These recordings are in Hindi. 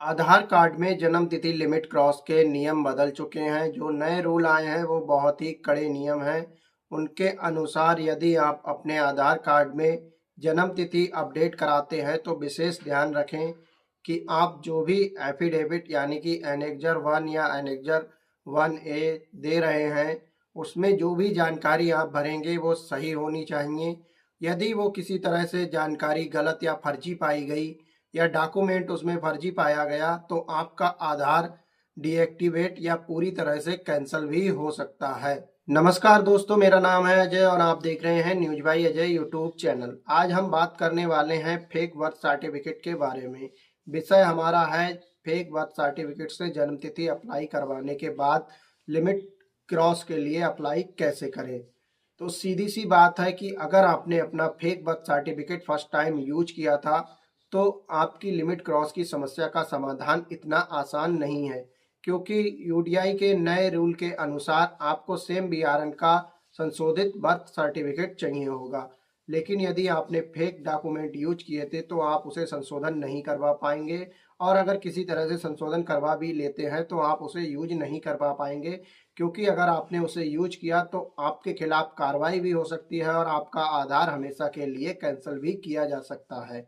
आधार कार्ड में जन्म तिथि लिमिट क्रॉस के नियम बदल चुके हैं। जो नए रूल आए हैं वो बहुत ही कड़े नियम हैं। उनके अनुसार यदि आप अपने आधार कार्ड में जन्म तिथि अपडेट कराते हैं तो विशेष ध्यान रखें कि आप जो भी एफिडेविट यानी कि एनेक्जर 1 या एनेक्जर 1A दे रहे हैं उसमें जो भी जानकारी आप भरेंगे वो सही होनी चाहिए। यदि वो किसी तरह से जानकारी गलत या फर्जी पाई गई या डॉक्यूमेंट उसमें फर्जी पाया गया तो आपका आधार डीएक्टिवेट या पूरी तरह से कैंसिल भी हो सकता है। नमस्कार दोस्तों, मेरा नाम है अजय और आप देख रहे हैं news by Ajay YouTube channel. आज हम बात करने वाले हैं फेक बर्थ सर्टिफिकेट के बारे में। विषय हमारा है फेक बर्थ सर्टिफिकेट से जन्मतिथि अप्लाई करवाने के बाद लिमिट क्रॉस के लिए अप्लाई कैसे करें। तो सीधी सी बात है कि अगर आपने अपना fake birth certificate first time use किया था तो आपकी लिमिट क्रॉस की समस्या का समाधान इतना आसान नहीं है, क्योंकि यूडीआई के नए रूल के अनुसार आपको सेम बीआरएन का संशोधित बर्थ सर्टिफिकेट चाहिए होगा। लेकिन यदि आपने फेक डॉक्यूमेंट यूज किए थे तो आप उसे संशोधन नहीं करवा पाएंगे, और अगर किसी तरह से संशोधन करवा भी लेते हैं तो आप उसे यूज नहीं करवा पाएंगे, क्योंकि अगर आपने उसे यूज किया तो आपके खिलाफ कार्रवाई भी हो सकती है और आपका आधार हमेशा के लिए कैंसिल भी किया जा सकता है।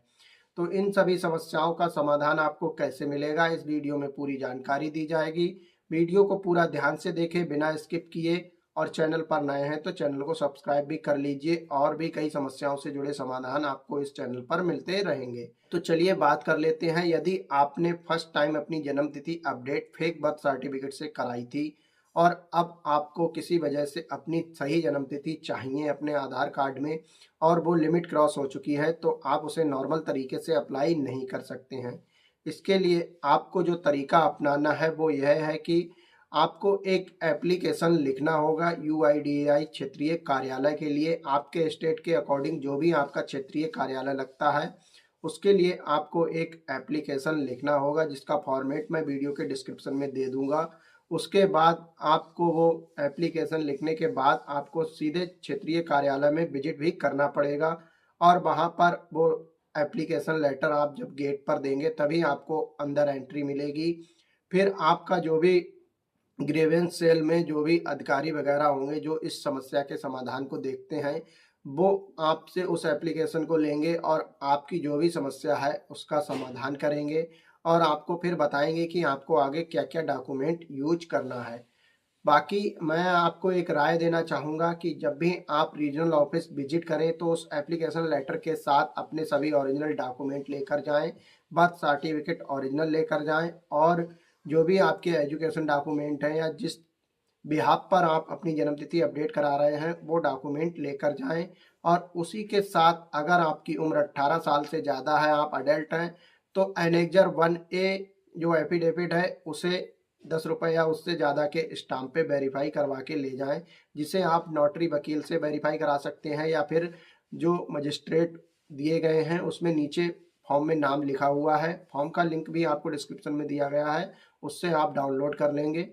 तो इन सभी समस्याओं का समाधान आपको कैसे मिलेगा, इस वीडियो में पूरी जानकारी दी जाएगी। वीडियो को पूरा ध्यान से देखें बिना स्किप किए, और चैनल पर नए हैं तो चैनल को सब्सक्राइब भी कर लीजिए। और भी कई समस्याओं से जुड़े समाधान आपको इस चैनल पर मिलते रहेंगे। तो चलिए बात कर लेते हैं। यदि आपने फर्स्ट टाइम अपनी जन्म तिथि अपडेट फेक बर्थ सर्टिफिकेट से कराई थी और अब आपको किसी वजह से अपनी सही जन्म तिथि चाहिए अपने आधार कार्ड में और वो लिमिट क्रॉस हो चुकी है, तो आप उसे नॉर्मल तरीके से अप्लाई नहीं कर सकते हैं। इसके लिए आपको जो तरीका अपनाना है वो यह है कि आपको एक एप्लीकेशन लिखना होगा यूआईडीएआई क्षेत्रीय कार्यालय के लिए। आपके स्टेट के अकॉर्डिंग जो भी आपका क्षेत्रीय कार्यालय लगता है उसके लिए आपको एक एप्लीकेशन लिखना होगा, जिसका फॉर्मेट मैं वीडियो के डिस्क्रिप्शन में दे दूंगा। उसके बाद आपको वो एप्लीकेशन लिखने के बाद आपको सीधे क्षेत्रीय कार्यालय में विजिट भी करना पड़ेगा, और वहाँ पर वो एप्लीकेशन लेटर आप जब गेट पर देंगे तभी आपको अंदर एंट्री मिलेगी। फिर आपका जो भी ग्रीवेंस सेल में जो भी अधिकारी वगैरह होंगे जो इस समस्या के समाधान को देखते हैं, वो आपसे उस एप्लीकेशन को लेंगे और आपकी जो भी समस्या है उसका समाधान करेंगे, और आपको फिर बताएंगे कि आपको आगे क्या क्या डॉक्यूमेंट यूज करना है। बाकी मैं आपको एक राय देना चाहूँगा कि जब भी आप रीजनल ऑफिस विजिट करें तो उस एप्लीकेशन लेटर के साथ अपने सभी ओरिजिनल डॉक्यूमेंट लेकर जाएं। बर्थ सर्टिफिकेट ओरिजिनल लेकर जाएं, और जो भी आपके एजुकेशन डॉक्यूमेंट हैं या जिस बिहाफ पर आप अपनी जन्मतिथि अपडेट करा रहे हैं वो डॉक्यूमेंट लेकर जाएं। और उसी के साथ अगर आपकी उम्र 18 साल से ज़्यादा है, आप अडल्ट हैं, तो एनेक्जर 1A जो एफिडेविट है उसे 10 रुपये या उससे ज़्यादा के स्टाम्प पे वेरीफाई करवा के ले जाएं, जिसे आप नोटरी वकील से वेरीफाई करा सकते हैं, या फिर जो मजिस्ट्रेट दिए गए हैं उसमें नीचे फॉर्म में नाम लिखा हुआ है। फॉर्म का लिंक भी आपको डिस्क्रिप्शन में दिया गया है, उससे आप डाउनलोड कर लेंगे।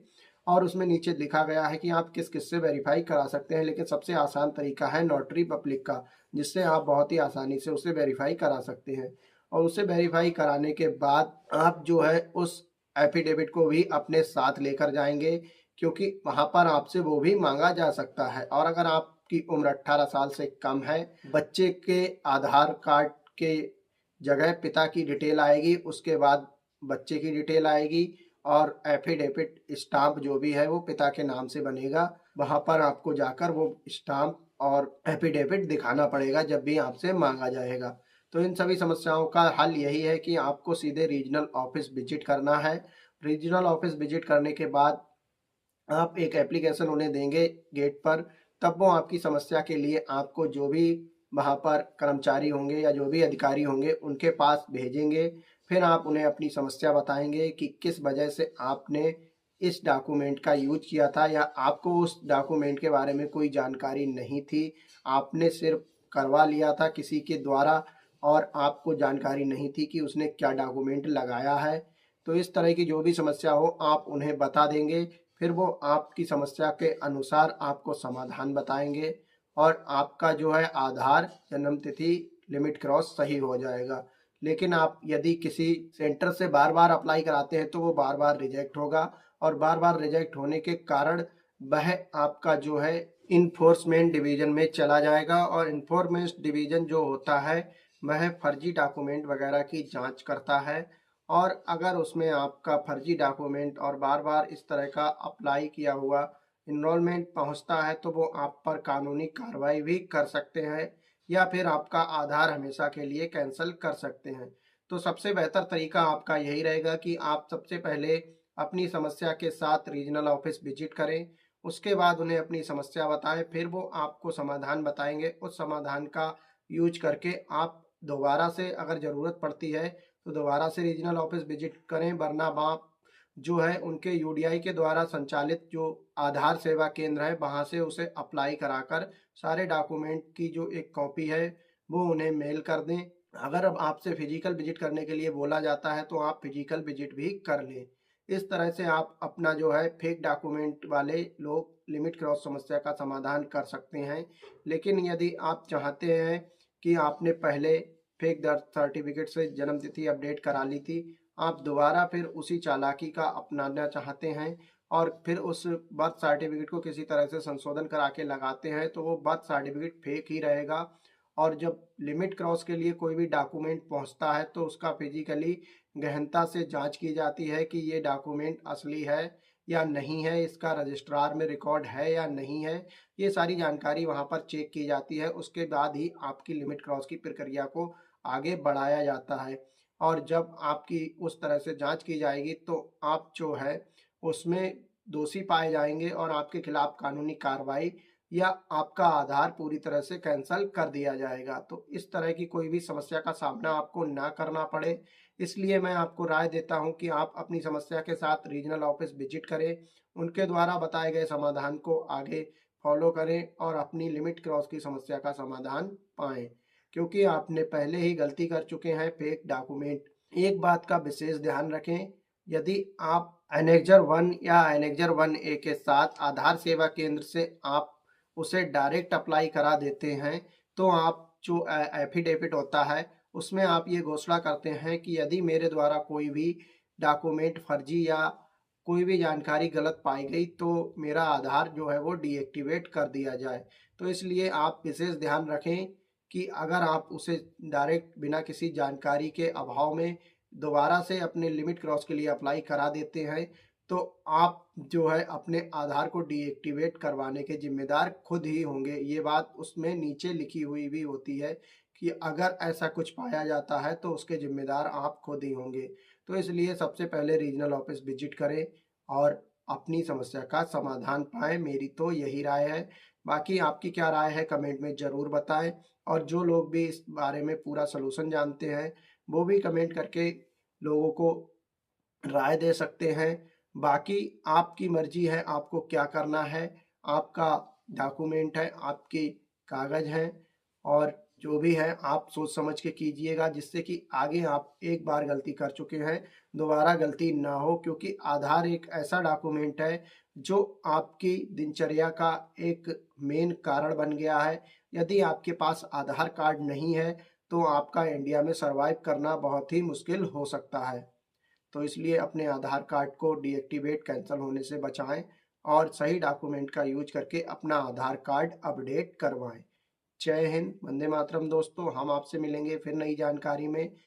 और उसमें नीचे लिखा गया है कि आप किस किस से वेरीफाई करा सकते हैं, लेकिन सबसे आसान तरीका है नोटरी पब्लिक का, जिससे आप बहुत ही आसानी से उसे वेरीफाई करा सकते हैं। और उसे वेरीफाई कराने के बाद आप जो है उस एफिडेविट को भी अपने साथ लेकर जाएंगे, क्योंकि वहां पर आपसे वो भी मांगा जा सकता है। और अगर आपकी उम्र 18 साल से कम है, बच्चे के आधार कार्ड के जगह पिता की डिटेल आएगी, उसके बाद बच्चे की डिटेल आएगी, और एफिडेविट स्टाम्प जो भी है वो पिता के नाम से बनेगा। वहां पर आपको जाकर वो स्टाम्प और एफिडेविट दिखाना पड़ेगा जब भी आपसे मांगा जाएगा। तो इन सभी समस्याओं का हल यही है कि आपको सीधे रीजनल ऑफिस विजिट करना है। रीजनल ऑफिस विजिट करने के बाद आप एक एप्लीकेशन उन्हें देंगे गेट पर, तब वो आपकी समस्या के लिए आपको जो भी वहाँ पर कर्मचारी होंगे या जो भी अधिकारी होंगे उनके पास भेजेंगे। फिर आप उन्हें अपनी समस्या बताएंगे कि किस वजह से आपने इस डॉक्यूमेंट का यूज किया था, या आपको उस डॉक्यूमेंट के बारे में कोई जानकारी नहीं थी, आपने सिर्फ करवा लिया था किसी के द्वारा और आपको जानकारी नहीं थी कि उसने क्या डॉक्यूमेंट लगाया है। तो इस तरह की जो भी समस्या हो आप उन्हें बता देंगे, फिर वो आपकी समस्या के अनुसार आपको समाधान बताएंगे, और आपका जो है आधार जन्म तिथि लिमिट क्रॉस सही हो जाएगा। लेकिन आप यदि किसी सेंटर से बार-बार अप्लाई कराते हैं तो वो बार-बार रिजेक्ट होगा और बार-बार रिजेक्ट होने के कारण वह आपका जो है इन्फोर्समेंट डिवीज़न में चला जाएगा और इन्फोर्समेंट डिवीज़न जो होता है वह फर्जी डॉक्यूमेंट वगैरह की जाँच करता है और अगर उसमें आपका फर्जी डॉक्यूमेंट और बार-बार इस तरह का अप्लाई किया हुआ एनरोलमेंट पहुँचता है तो वो आप पर कानूनी कार्रवाई भी कर सकते हैं या फिर आपका आधार हमेशा के लिए कैंसल कर सकते हैं। तो सबसे बेहतर तरीका आपका यही रहेगा कि आप सबसे पहले अपनी समस्या के साथ रीजनल ऑफिस विजिट करें, उसके बाद उन्हें अपनी समस्या बताएँ, फिर वो आपको समाधान बताएँगे। उस समाधान का यूज़ करके आप दोबारा से अगर ज़रूरत पड़ती है, तो दोबारा से रीजनल ऑफिस विजिट करें, वरना आप जो है उनके यूडीआई के द्वारा संचालित जो आधार सेवा केंद्र है, वहाँ से उसे अप्लाई कराकर सारे डॉक्यूमेंट की जो एक कॉपी है, वो उन्हें मेल कर दें। अगर अब आपसे फिजिकल विजिट करने के लिए बोला जाता है, तो आप फिजिकल विजिट भी कर लें। इस तरह से आप अपना जो है फेक डॉक्यूमेंट वाले लोग लिमिट क्रॉस समस्या का समाधान कर सकते हैं। लेकिन यदि आप चाहते हैं कि आपने पहले फेक बर्थ सर्टिफिकेट से जन्म तिथि अपडेट करा ली थी, आप दोबारा फिर उसी चालाकी का अपनाना चाहते हैं और फिर उस बर्थ सर्टिफिकेट को किसी तरह से संशोधन करा के लगाते हैं, तो वो बर्थ सर्टिफिकेट फेक ही रहेगा और जब लिमिट क्रॉस के लिए कोई भी डॉक्यूमेंट पहुंचता है तो उसका फिजिकली गहनता से जांच की जाती है कि ये डॉक्यूमेंट असली है या नहीं है, इसका रजिस्ट्रार में रिकॉर्ड है या नहीं है। ये सारी जानकारी वहाँ पर चेक की जाती है, उसके बाद ही आपकी लिमिट क्रॉस की प्रक्रिया को आगे बढ़ाया जाता है और जब आपकी उस तरह से जांच की जाएगी तो आप जो है उसमें दोषी पाए जाएंगे और आपके खिलाफ कानूनी कार्रवाई या आपका आधार पूरी तरह से कैंसल कर दिया जाएगा। तो इस तरह की कोई भी समस्या का सामना आपको ना करना पड़े, इसलिए मैं आपको राय देता हूं कि आप अपनी समस्या के साथ रीजनल ऑफिस विजिट करें, उनके द्वारा बताए गए समाधान को आगे फॉलो करें और अपनी लिमिट क्रॉस की समस्या का समाधान पाएं, क्योंकि आपने पहले ही गलती कर चुके हैं फेक डॉक्यूमेंट। एक बात का विशेष ध्यान रखें, यदि आप एनेक्जर 1 या एनेक्जर 1A के साथ आधार सेवा केंद्र से आप उसे डायरेक्ट अप्लाई करा देते हैं, तो आप जो एफिडेविट होता है, उसमें आप ये घोषणा करते हैं कि यदि मेरे द्वारा कोई भी डॉक्यूमेंट फर्जी या कोई भी जानकारी गलत पाई गई, तो मेरा आधार जो है वो डीएक्टिवेट कर दिया जाए। तो इसलिए आप विशेष ध्यान रखें कि अगर आप उसे डायरेक्ट बिना किसी जानकारी के अभाव में दोबारा से अपने लिमिट क्रॉस के लिए अप्लाई करा देते हैं, तो आप जो है अपने आधार को डीएक्टिवेट करवाने के जिम्मेदार खुद ही होंगे। ये बात उसमें नीचे लिखी हुई भी होती है कि अगर ऐसा कुछ पाया जाता है तो उसके जिम्मेदार आप खुद ही होंगे। तो इसलिए सबसे पहले रीजनल ऑफिस विजिट करें और अपनी समस्या का समाधान पाएँ, मेरी तो यही राय है। बाकी आपकी क्या राय है कमेंट में ज़रूर बताएँ और जो लोग भी इस बारे में पूरा सॉल्यूशन जानते हैं, वो भी कमेंट करके लोगों को राय दे सकते हैं। बाकी आपकी मर्ज़ी है आपको क्या करना है, आपका डॉक्यूमेंट है, आपके कागज़ हैं और जो भी है आप सोच समझ के कीजिएगा, जिससे कि आगे आप एक बार गलती कर चुके हैं, दोबारा गलती ना हो, क्योंकि आधार एक ऐसा डॉक्यूमेंट है जो आपकी दिनचर्या का एक मेन कारण बन गया है। यदि आपके पास आधार कार्ड नहीं है, तो आपका इंडिया में सर्वाइव करना बहुत ही मुश्किल हो सकता है। तो इसलिए अपने आधार कार्ड को डीएक्टिवेट कैंसल होने से बचाएं और सही डॉक्यूमेंट का यूज करके अपना आधार कार्ड अपडेट करवाएं। जय हिंद, वंदे मातरम दोस्तों। हम आपसे मिलेंगे फिर नई जानकारी में।